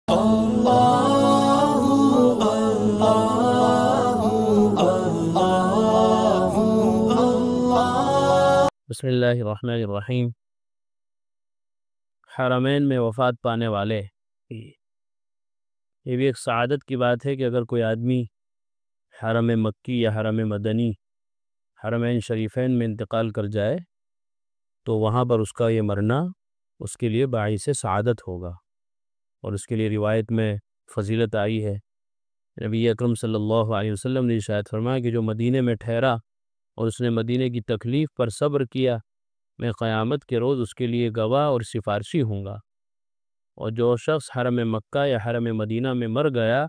بسم اللہ الرحمن الرحیم۔ حرمین میں وفات پانے والے، یہ بھی ایک سعادت کی بات ہے کہ اگر کوئی آدمی حرم مکی یا حرم مدنی حرمین شریفین میں انتقال کر جائے تو وہاں پر اس کا یہ مرنا اس کے لیے باعث سعادت ہوگا، اور اس کے لیے روایت میں فضیلت آئی ہے۔ نبی اکرم صلی اللہ علیہ وسلم نے ارشاد فرمایا کہ جو مدینے میں ٹھہرا اور اس نے مدینے کی تکلیف پر صبر کیا، میں قیامت کے روز اس کے لیے گواہ اور سفارشی ہوں گا، اور جو شخص حرم مکہ یا حرم مدینہ میں مر گیا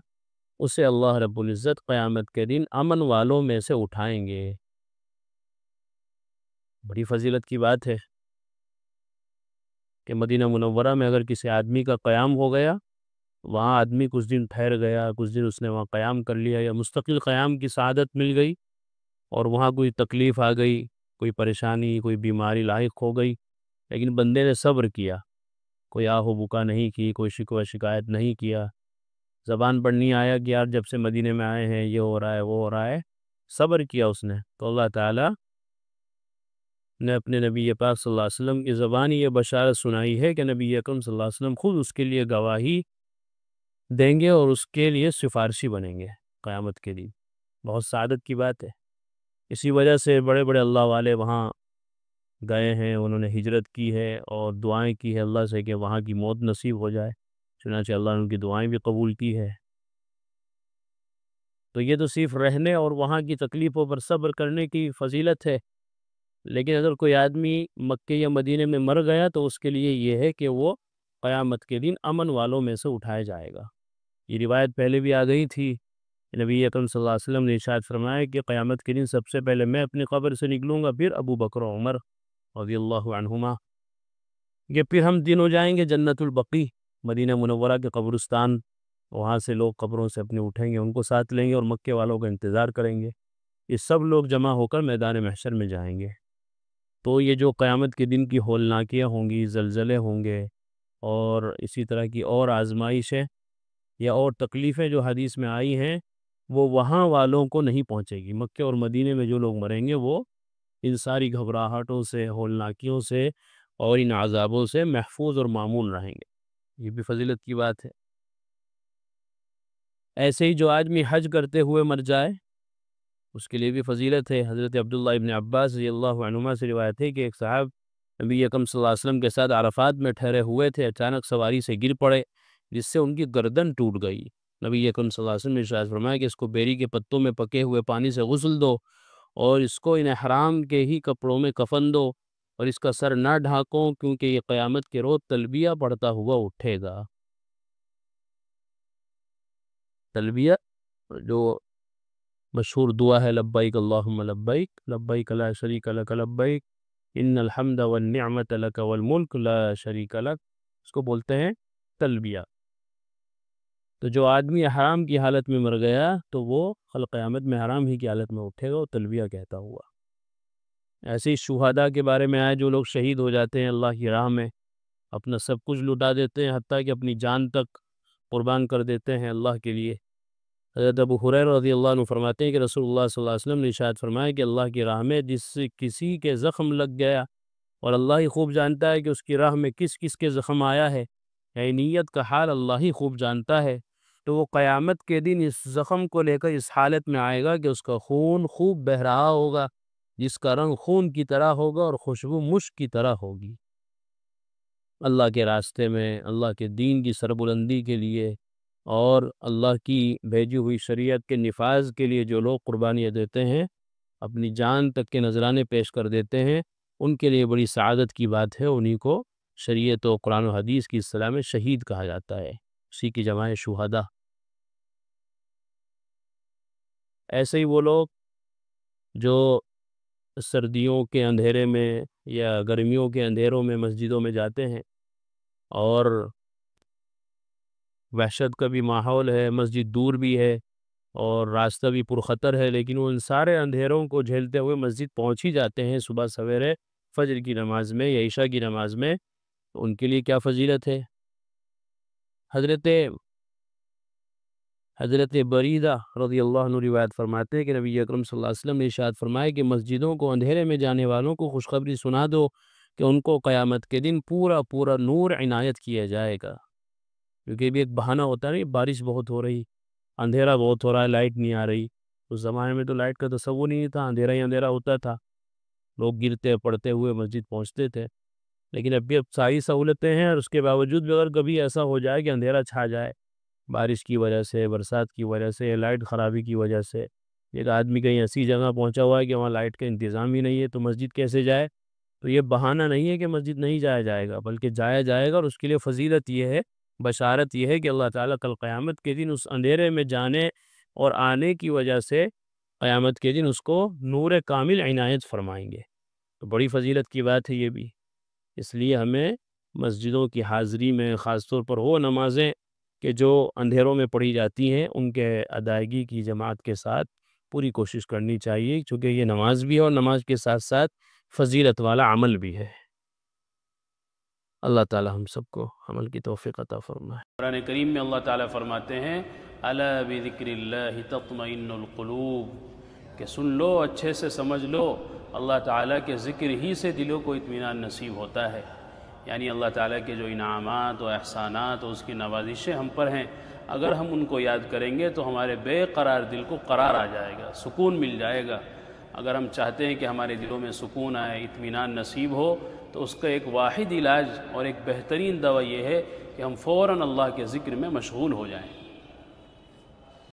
اسے اللہ رب العزت قیامت کے دن امن والوں میں سے اٹھائیں گے۔ بڑی فضیلت کی بات ہے کہ مدینہ منورہ میں اگر کسی آدمی کا قیام ہو گیا، وہاں آدمی کچھ دن ٹھہر گیا، کچھ دن اس نے وہاں قیام کر لیا یا مستقل قیام کی سعادت مل گئی، اور وہاں کوئی تکلیف آ گئی، کوئی پریشانی، کوئی بیماری لاحق ہو گئی، لیکن بندے نے صبر کیا، کوئی آہ و بکا نہیں کی، کوئی شکوہ شکایت نہیں کیا، زبان پر نہیں آیا کہ یار جب سے مدینے میں آئے ہیں یہ ہو رہا ہے وہ ہو رہا ہے، صبر کیا اس نے، تو اللہ تعالیٰ نے اپنے نبی پاک صلی اللہ علیہ وسلم کی زبانی یہ بشارت سنائی ہے کہ نبی اکرم صلی اللہ علیہ وسلم خود اس کے لیے گواہی دیں گے اور اس کے لیے سفارشی بنیں گے قیامت کے دن۔ بہت سعادت کی بات ہے، اسی وجہ سے بڑے بڑے اللہ والے وہاں گئے ہیں، انہوں نے ہجرت کی ہے اور دعائیں کی ہے اللہ سے کہ وہاں کی موت نصیب ہو جائے، چنانچہ اللہ نے ان کی دعائیں بھی قبول کی ہے۔ تو یہ تو صرف رہنے اور وہاں کی تکلیفوں پر صبر کرنے کی فضیلت ہے، لیکن اگر کوئی آدمی مکے یا مدینے میں مر گیا تو اس کے لیے یہ ہے کہ وہ قیامت کے دن امن والوں میں سے اٹھایا جائے گا۔ یہ روایت پہلے بھی آ گئی تھی، نبی اکرم صلی اللہ علیہ وسلم نے ارشاد فرمایا کہ قیامت کے دن سب سے پہلے میں اپنی قبر سے نکلوں گا، پھر ابو بکر و عمر رضی اللہ عنہما، کہ پھر ہم دن ہو جائیں گے جنت البقیع، مدینہ منورہ کے قبرستان، وہاں سے لوگ قبروں سے اپنے اٹھیں گے، ان کو ساتھ لیں گے اور مکے والوں کا انتظار کریں گے، یہ سب لوگ جمع ہو کر میدان محشر میں جائیں گے۔ تو یہ جو قیامت کے دن کی ہولناکیاں ہوں گی، زلزلے ہوں گے، اور اسی طرح کی اور آزمائشیں یا اور تکلیفیں جو حدیث میں آئی ہیں، وہ وہاں والوں کو نہیں پہنچے گی۔ مکے اور مدینے میں جو لوگ مریں گے وہ ان ساری گھبراہٹوں سے، ہولناکیوں سے اور ان عذابوں سے محفوظ اور معمول رہیں گے۔ یہ بھی فضیلت کی بات ہے۔ ایسے ہی جو آدمی حج کرتے ہوئے مر جائے اس کے لیے بھی فضیلت ہے۔ حضرت عبداللہ ابن عباس رضی اللہ عنہما سے روایت ہے کہ ایک صاحب نبی اکرم صلی اللہ علیہ وسلم کے ساتھ عرفات میں ٹھہرے ہوئے تھے، اچانک سواری سے گر پڑے جس سے ان کی گردن ٹوٹ گئی۔ نبی اکرم صلی اللہ علیہ وسلم نے ارشاد فرمایا کہ اس کو بیری کے پتوں میں پکے ہوئے پانی سے غسل دو، اور اس کو ان احرام کے ہی کپڑوں میں کفن دو، اور اس کا سر نہ ڈھانکو کیونکہ یہ قیامت کے روز تلبیہ پڑھتا ہوا اٹھے گا۔ تلبیہ جو مشہور دعا ہے، لبیک اللہم لبیک، لبیک لا شریک لک لبیک، ان الحمد والنعمت لک والملک لا شریک لک، اس کو بولتے ہیں تلبیہ۔ تو جو آدمی احرام کی حالت میں مر گیا تو وہ کل قیامت میں احرام ہی کی حالت میں اٹھے گا اور تلبیہ کہتا ہوا۔ ایسے ہی شہداء کے بارے میں آئے، جو لوگ شہید ہو جاتے ہیں اللہ کی راہ میں، اپنا سب کچھ لٹا دیتے ہیں، حتیٰ کہ اپنی جان تک قربان کر دیتے ہیں اللہ کے لیے۔ حضرت ابو ہریرہ رضی اللہ عنہ فرماتے ہیں کہ رسول اللہ صلی اللہ علیہ وسلم نے ارشاد فرمایا کہ اللہ کی راہ میں جس سے کسی کے زخم لگ گیا، اور اللہ ہی خوب جانتا ہے کہ اس کی راہ میں کس کس کے زخم آیا ہے، یعنی نیت کا حال اللہ ہی خوب جانتا ہے، تو وہ قیامت کے دن اس زخم کو لے کر اس حالت میں آئے گا کہ اس کا خون خوب بہہ رہا ہوگا، جس کا رنگ خون کی طرح ہوگا اور خوشبو مشک کی طرح ہوگی۔ اللہ کے راستے میں، اللہ کے دین کی سربلندی کے لیے اور اللہ کی بھیجی ہوئی شریعت کے نفاذ کے لیے جو لوگ قربانیاں دیتے ہیں، اپنی جان تک کے نذرانے پیش کر دیتے ہیں، ان کے لیے بڑی سعادت کی بات ہے، انہی کو شریعت و قرآن و حدیث کی اصطلاح میں شہید کہا جاتا ہے، اسی کی جمع ہے شہداء۔ ایسے ہی وہ لوگ جو سردیوں کے اندھیرے میں یا گرمیوں کے اندھیروں میں مسجدوں میں جاتے ہیں، اور وحشت کا بھی ماحول ہے، مسجد دور بھی ہے اور راستہ بھی پرخطر ہے، لیکن وہ ان سارے اندھیروں کو جھیلتے ہوئے مسجد پہنچ ہی جاتے ہیں صبح سویرے فجر کی نماز میں یا عشاء کی نماز میں، تو ان کے لیے کیا فضیلت ہے۔ حضرت حضرت بریدہ رضی اللہ عنہ روایت فرماتے ہیں کہ نبی اکرم صلی اللہ علیہ وسلم نے ارشاد فرمایا کہ مسجدوں کو اندھیرے میں جانے والوں کو خوشخبری سنا دو کہ ان کو قیامت کے دن پورا پورا نور عنایت کیا جائے گا. کیونکہ یہ بھی ایک بہانہ ہوتا ہے نا، بارش بہت ہو رہی، اندھیرا بہت ہو رہا ہے، لائٹ نہیں آ رہی. اس زمانے میں تو لائٹ کا تصور نہیں تھا، اندھیرا ہی اندھیرا ہوتا تھا، لوگ گرتے پڑتے ہوئے مسجد پہنچتے تھے. لیکن اب ساری سہولتیں ہیں، اور اس کے باوجود بھی اگر کبھی ایسا ہو جائے کہ اندھیرا چھا جائے بارش کی وجہ سے، برسات کی وجہ سے، لائٹ خرابی کی وجہ سے، ایک آدمی کہیں ایسی جگہ پہنچا ہوا ہے کہ وہاں لائٹ کا انتظام ہی نہیں ہے، تو مسجد کیسے جائے؟ تو یہ بہانہ نہیں ہے کہ مسجد نہیں جایا جائے گا، بلکہ جایا جائے گا. اور اس کے لیے فضیلت یہ ہے، بشارت یہ ہے کہ اللہ تعالیٰ کل قیامت کے دن اس اندھیرے میں جانے اور آنے کی وجہ سے قیامت کے دن اس کو نور کامل عنایت فرمائیں گے. تو بڑی فضیلت کی بات ہے یہ بھی. اس لیے ہمیں مسجدوں کی حاضری میں خاص طور پر وہ نمازیں کہ جو اندھیروں میں پڑھی جاتی ہیں ان کے ادائیگی کی جماعت کے ساتھ پوری کوشش کرنی چاہیے، چونکہ یہ نماز بھی ہے اور نماز کے ساتھ ساتھ فضیلت والا عمل بھی ہے. اللہ تعالی ہم سب کو عمل کی توفیق عطا فرمائے. قرآن کریم میں اللہ تعالیٰ فرماتے ہیں الا بذکر اللہ تطمئن القلوب، کہ سن لو، اچھے سے سمجھ لو، اللہ تعالیٰ کے ذکر ہی سے دلوں کو اطمینان نصیب ہوتا ہے. یعنی اللہ تعالیٰ کے جو انعامات و احسانات و اس کی نوازشیں ہم پر ہیں، اگر ہم ان کو یاد کریں گے تو ہمارے بے قرار دل کو قرار آ جائے گا، سکون مل جائے گا. اگر ہم چاہتے ہیں کہ ہمارے دلوں میں سکون آئے، اطمینان نصیب ہو، تو اس کا ایک واحد علاج اور ایک بہترین دوا یہ ہے کہ ہم فوراً اللہ کے ذکر میں مشغول ہو جائیں.